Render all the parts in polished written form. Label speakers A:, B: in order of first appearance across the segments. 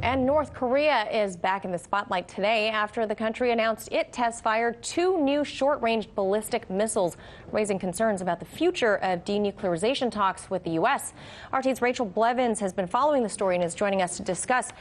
A: And North Korea is back in the spotlight today after the country announced it test-fired 2 new short-range ballistic missiles, raising concerns about the future of denuclearization talks with the U.S. RT's Rachel Blevins has been following the story and is joining us to discuss.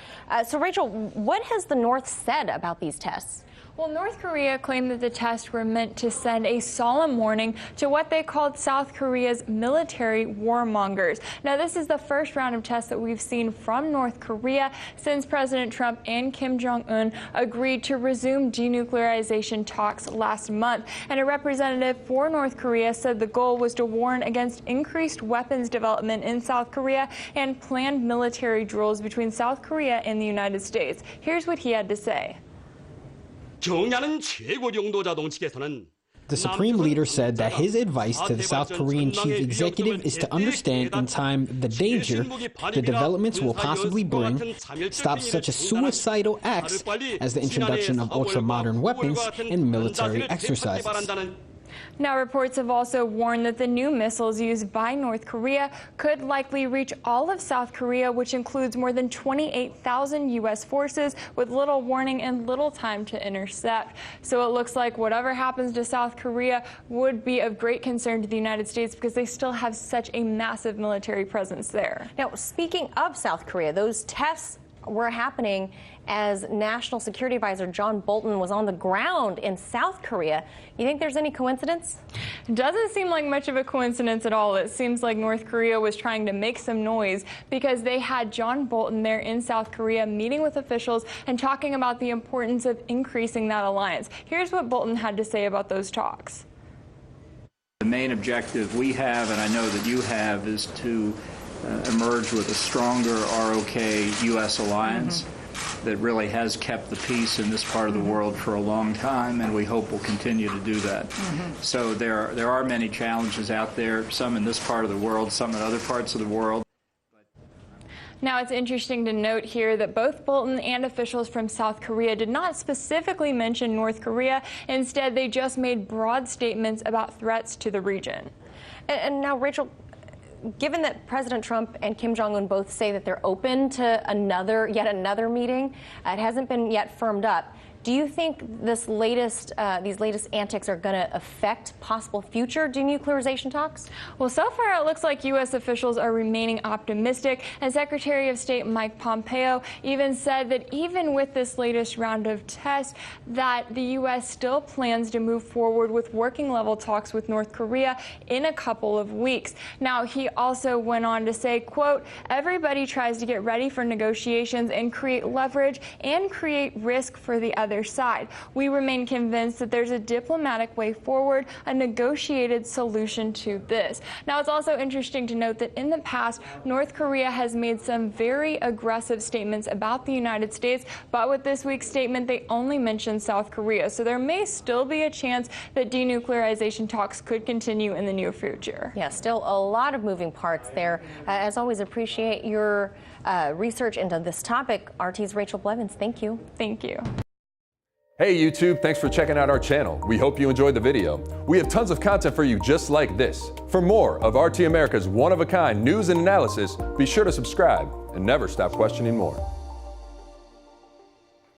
A: So, Rachel, what has the North said about these tests?
B: Well, North Korea claimed that the tests were meant to send a solemn warning to what they called South Korea's military warmongers. Now, this is the first round of tests that we've seen from North Korea since President Trump and Kim Jong-un agreed to resume denuclearization talks last month. And a representative for North Korea said the goal was to warn against increased weapons development in South Korea and planned military drills between South Korea and the United States. Here's what he had to say.
C: The Supreme Leader said that his advice to the South Korean chief executive is to understand in time the danger the developments will possibly bring, stop such suicidal acts as the introduction of ultra-modern weapons and military exercises.
B: Now, reports have also warned that the new missiles used by North Korea could likely reach all of South Korea, which includes more than 28,000 U.S. forces with little warning and little time to intercept. So it looks like whatever happens to South Korea would be of great concern to the United States because they still have such a massive military presence there.
A: Now, speaking of South Korea, those tests were happening as National Security Advisor John Bolton was on the ground in South Korea. You think there's any coincidence?
B: Doesn't seem like much of a coincidence at all. It seems like North Korea was trying to make some noise because they had John Bolton there in South Korea meeting with officials and talking about the importance of increasing that alliance. Here's what Bolton had to say about those talks.
D: The main objective we have, and I know that you have, is to emerge with a stronger ROK U.S. alliance that really has kept the peace in this part of the world for a long time, and we hope will continue to do that. So there are many challenges out there, some in this part of the world, some in other parts of the world.
B: Now, it's interesting to note here that both Bolton and officials from South Korea did not specifically mention North Korea. Instead, they just made broad statements about threats to the region.
A: And now, Rachel, given that President Trump and Kim Jong-un both say that they're open to yet another meeting, it hasn't been yet firmed up. Do you think these latest antics are going to affect possible future denuclearization talks?
B: Well, so far it looks like U.S. officials are remaining optimistic, and Secretary of State Mike Pompeo even said that even with this latest round of tests, that the U.S. still plans to move forward with working-level talks with North Korea in a couple of weeks. Now, he also went on to say, quote, "Everybody tries to get ready for negotiations and create leverage and create risk for the other side. We remain convinced that there's a diplomatic way forward, a negotiated solution to this." Now, it's also interesting to note that in the past, North Korea has made some very aggressive statements about the United States, but with this week's statement, they only mentioned South Korea. So there may still be a chance that denuclearization talks could continue in the near future.
A: Yeah, still a lot of moving parts there. As always, appreciate your research into this topic. RT's Rachel Blevins, thank you.
B: Thank you.
E: Hey YouTube, thanks for checking out our channel. We hope you enjoyed the video. We have tons of content for you just like this. For more of RT America's one-of-a-kind news and analysis, be sure to subscribe and never stop questioning more.